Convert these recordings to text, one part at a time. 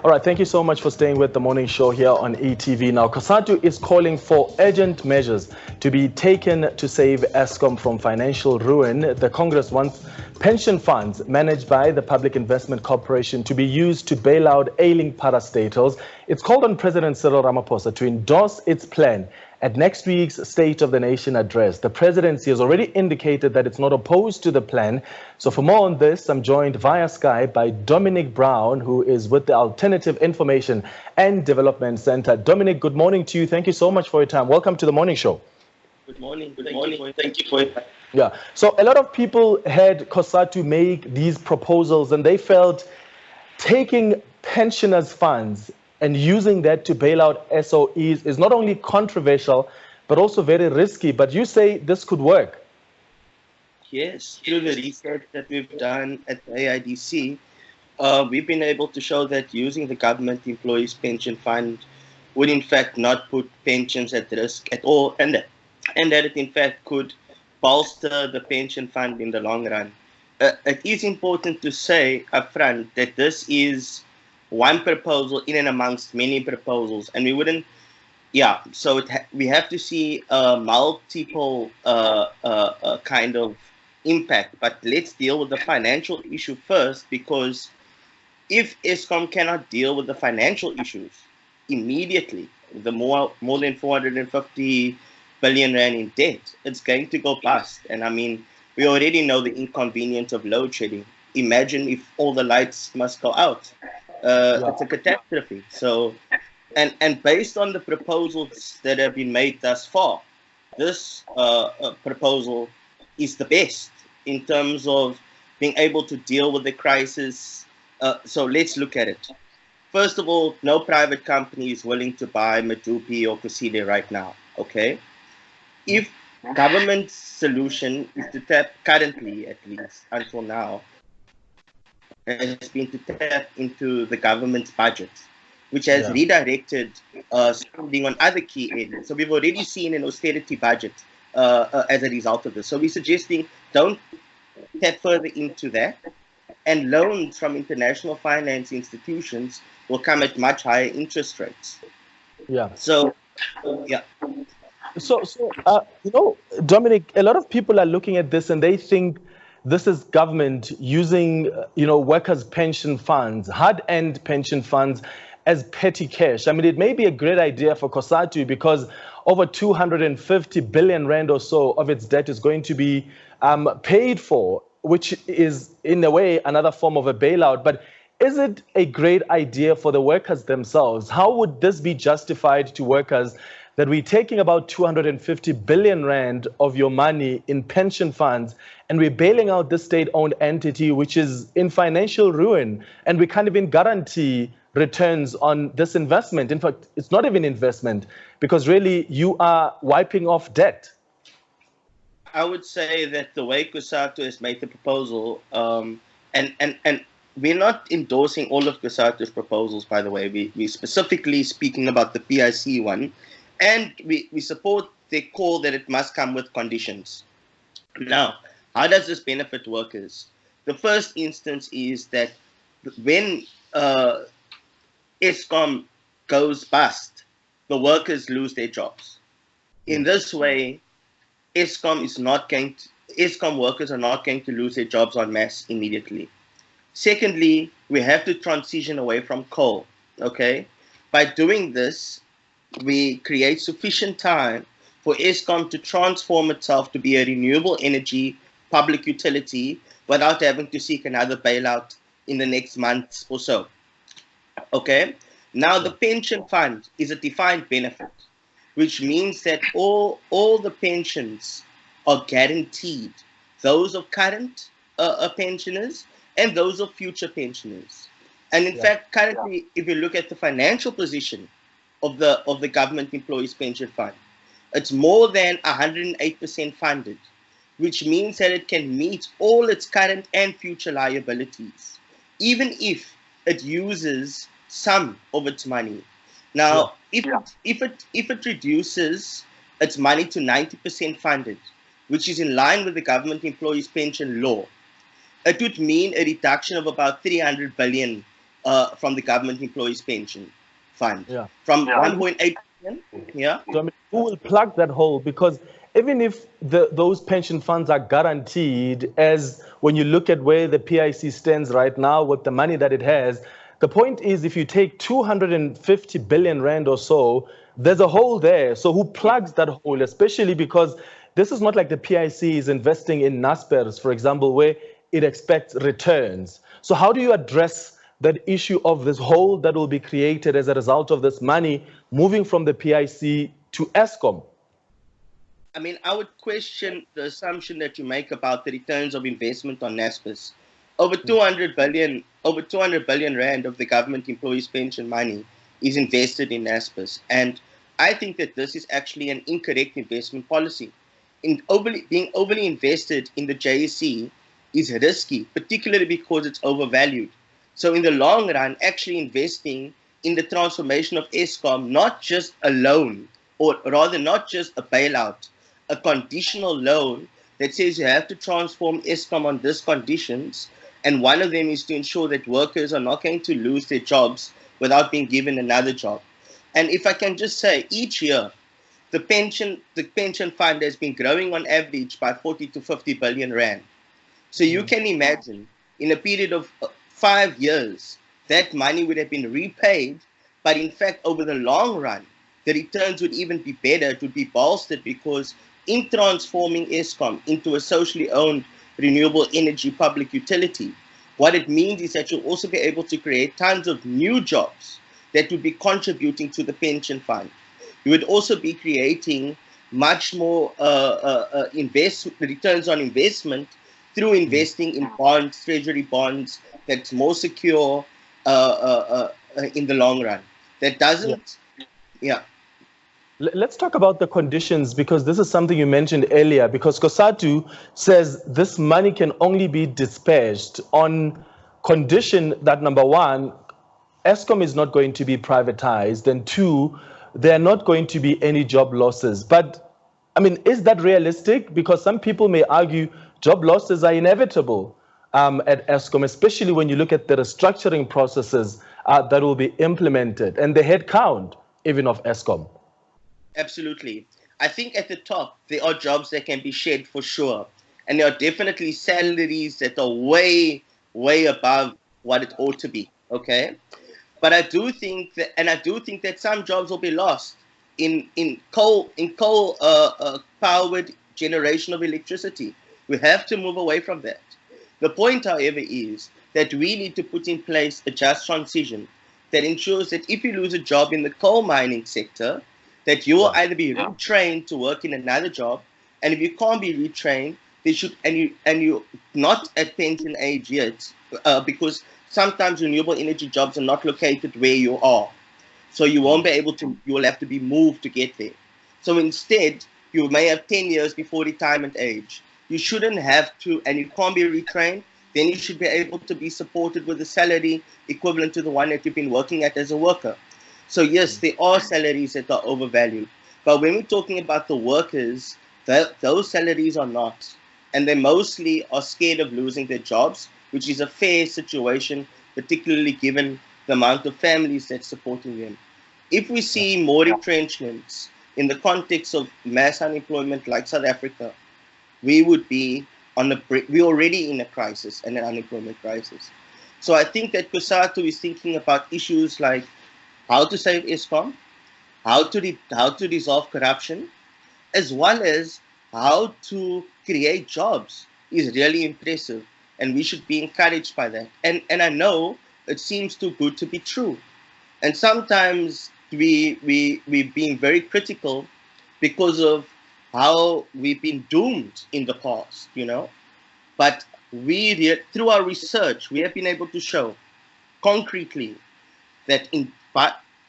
All right, thank you so much for staying with the morning show here on ETV. Now, COSATU is calling for urgent measures to be taken to save Eskom from financial ruin. The Congress wants pension funds managed by the Public Investment Corporation to be used to bail out ailing parastatals. It's called on President Cyril Ramaphosa to endorse its plan at next week's State of the Nation address. The presidency has already indicated that it's not opposed to the plan. So for more on this, I'm joined via Skype by Dominic Brown, who is with the Alternative Information and Development Center. Dominic, good morning to you. Thank you so much for your time. Welcome to the morning show. Good morning. Thank you for it. Yeah. So a lot of people had COSATU make these proposals, and they felt taking pensioners' funds and using that to bail out SOEs is not only controversial, but also very risky. But you say this could work. Yes, through the research that we've done at the AIDC, we've been able to show that using the government employees pension fund would in fact not put pensions at risk at all, and that it in fact could bolster the pension fund in the long run. It is important to say upfront that this is one proposal in and amongst many proposals, and we wouldn't, so we have to see multiple kind of impact. But let's deal with the financial issue first, because if Eskom cannot deal with the financial issues immediately, the more than 450 billion rand in debt, it's going to go bust. And I mean, we already know the inconvenience of load shedding. Imagine if all the lights must go out. It's a catastrophe. So, and based on the proposals that have been made thus far, this proposal is the best in terms of being able to deal with the crisis. So let's look at it. First of all, no private company is willing to buy Medupi or Kusile right now. Okay, if government's solution is to tap, currently at least until now, has been to tap into the government's budget, which has redirected spending on other key areas. So we've already seen an austerity budget as a result of this. So we're suggesting don't tap further into that, and loans from international finance institutions will come at much higher interest rates. So Dominic, a lot of people are looking at this and they think this is government using, workers' pension funds, hard-earned pension funds as petty cash. I mean, it may be a great idea for COSATU because over 250 billion rand or so of its debt is going to be paid for, which is in a way another form of a bailout. But is it a great idea for the workers themselves? How would this be justified to workers that we're taking about 250 billion rand of your money in pension funds and we're bailing out this state-owned entity which is in financial ruin, and we can't even guarantee returns on this investment? In fact, it's not even investment, because really you are wiping off debt. I would say that the way COSATU has made the proposal, and we're not endorsing all of COSATU's proposals, by the way. We're specifically speaking about the PIC one, and we support the call that it must come with conditions. Now, how does this benefit workers? The first instance is that when Eskom goes bust, the workers lose their jobs. In this way, Eskom workers are not going to lose their jobs en masse immediately. Secondly, we have to transition away from coal. Okay, by doing this, we create sufficient time for Eskom to transform itself to be a renewable energy public utility without having to seek another bailout in the next months or so. Okay, now the pension fund is a defined benefit, which means that all the pensions are guaranteed, those of current pensioners and those of future pensioners. And in fact, currently, if you look at the financial position of the government employees pension fund, it's more than 108% funded, which means that it can meet all its current and future liabilities, even if it uses some of its money. Now, if it reduces its money to 90% funded, which is in line with the government employees pension law, it would mean a reduction of about 300 billion from the government employees pension fund. Yeah. From 1.8 billion, yeah. Dominic, who will plug that hole? Because even if those pension funds are guaranteed, as when you look at where the PIC stands right now with the money that it has, the point is if you take 250 billion rand or so, there's a hole there. So who plugs that hole, especially because this is not like the PIC is investing in Naspers, for example, where it expects returns. So how do you address that issue of this hole that will be created as a result of this money moving from the PIC to Eskom? I mean, I would question the assumption that you make about the returns of investment on Naspers. Over 200 billion rand of the government employees' pension money is invested in Naspers, and I think that this is actually an incorrect investment policy. Being overly invested in the JSE is risky, particularly because it's overvalued. So in the long run, actually investing in the transformation of Eskom, not just a loan, or rather not just a bailout, a conditional loan that says you have to transform Eskom on these conditions, and one of them is to ensure that workers are not going to lose their jobs without being given another job. And if I can just say, each year, the pension fund has been growing on average by 40 to 50 billion rand. So you can imagine, in a period of 5 years, that money would have been repaid, but in fact, over the long run, the returns would even be better. It would be bolstered because in transforming Eskom into a socially owned renewable energy public utility, what it means is that you'll also be able to create tons of new jobs that would be contributing to the pension fund. You would also be creating much more returns on investment through investing in bonds, treasury bonds, that's more secure in the long run. That doesn't, yeah. Let's talk about the conditions, because this is something you mentioned earlier, because COSATU says this money can only be dispatched on condition that, number one, Eskom is not going to be privatized, and two, there are not going to be any job losses. But, I mean, is that realistic? Because some people may argue job losses are inevitable at Eskom, especially when you look at the restructuring processes that will be implemented and the headcount even of Eskom. Absolutely. I think at the top, there are jobs that can be shed for sure. And there are definitely salaries that are way, way above what it ought to be. Okay. But I do think that some jobs will be lost in coal powered generation of electricity. We have to move away from that. The point, however, is that we need to put in place a just transition that ensures that if you lose a job in the coal mining sector, that you will either be retrained to work in another job, and if you can't be retrained, they should, and you're not at pension age yet, because sometimes renewable energy jobs are not located where you are, so you won't be able to. You will have to be moved to get there. So instead, you may have 10 years before retirement age. You shouldn't have to, and you can't be retrained. Then you should be able to be supported with a salary equivalent to the one that you've been working at as a worker. So yes, there are salaries that are overvalued. But when we're talking about the workers, those salaries are not. And they mostly are scared of losing their jobs, which is a fair situation, particularly given the amount of families that's supporting them. If we see more retrenchments in the context of mass unemployment like South Africa, we would be we're already in a crisis, and an unemployment crisis. So I think that COSATU is thinking about issues like how to save Eskom, how to resolve corruption, as well as how to create jobs is really impressive, and we should be encouraged by that. And I know it seems too good to be true, and sometimes we're being very critical because of how we've been doomed in the past, But through our research, we have been able to show concretely that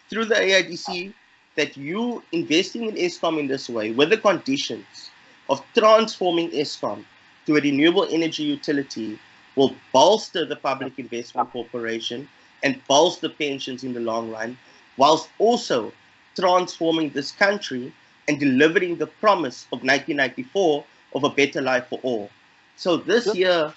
through the AIDC, that you investing in Eskom in this way, with the conditions of transforming Eskom to a renewable energy utility, will bolster the Public Investment Corporation and bolster pensions in the long run, whilst also transforming this country and delivering the promise of 1994 of a better life for all. So this year,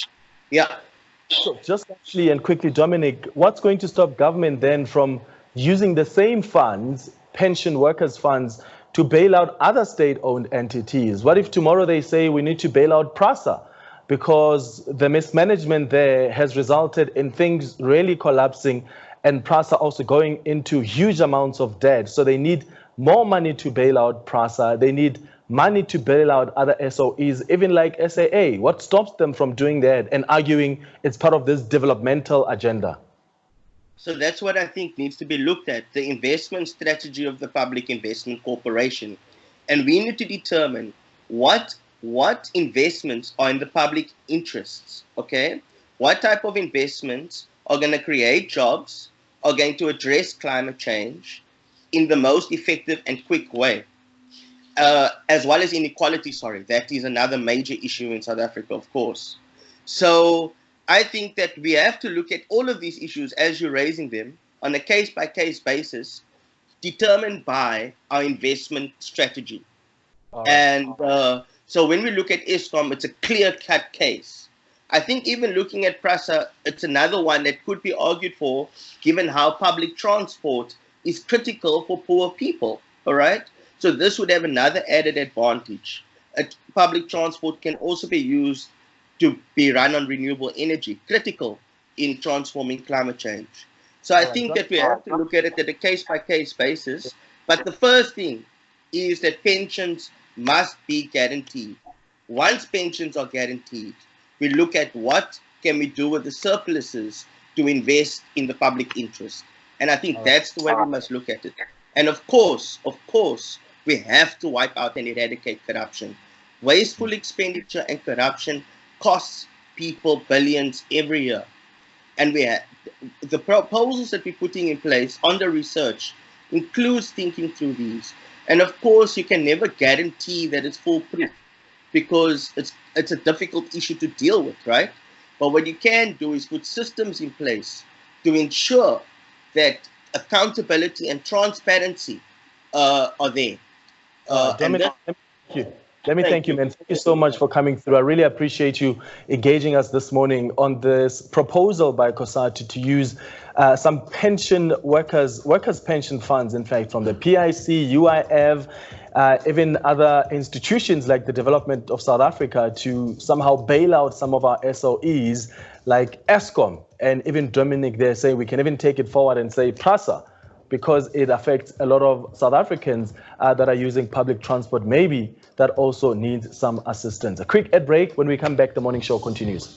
So just actually and quickly, Dominic, what's going to stop government then from using the same funds, pension workers' funds, to bail out other state-owned entities? What if tomorrow they say we need to bail out PRASA because the mismanagement there has resulted in things really collapsing and PRASA also going into huge amounts of debt? So they need more money to bail out PRASA. They need money to bail out other SOEs, even like SAA. What stops them from doing that and arguing it's part of this developmental agenda? So that's what I think needs to be looked at, the investment strategy of the Public Investment Corporation. And we need to determine what investments are in the public interests, okay? What type of investments are going to create jobs, are going to address climate change in the most effective and quick way, as well as inequality, that is another major issue in South Africa, of course. So I think that we have to look at all of these issues as you're raising them on a case-by-case basis, determined by our investment strategy. And so when we look at Eskom, it's a clear-cut case. I think even looking at PRASA, it's another one that could be argued for, given how public transport is critical for poor people, all right? So this would have another added advantage. Public transport can also be used to be run on renewable energy, critical in transforming climate change. So I think that we have to look at it at a case-by-case basis. But the first thing is that pensions must be guaranteed. Once pensions are guaranteed, we look at what can we do with the surpluses to invest in the public interest. And I think that's the way we must look at it. And of course, we have to wipe out and eradicate corruption. Wasteful expenditure and corruption costs people billions every year. And the proposals that we're putting in place on the research includes thinking through these. And of course, you can never guarantee that it's foolproof because it's a difficult issue to deal with, right? But what you can do is put systems in place to ensure that accountability and transparency are there. Dominic, thank you. Let me thank you, man. Thank you so much for coming through. I really appreciate you engaging us this morning on this proposal by COSATU to use some pension workers pension funds, in fact, from the PIC, UIF, even other institutions like the Development of South Africa to somehow bail out some of our SOEs like Eskom. And even Dominic there saying we can even take it forward and say PRASA, because it affects a lot of South Africans that are using public transport, maybe that also needs some assistance. A quick ad break. When we come back, the morning show continues.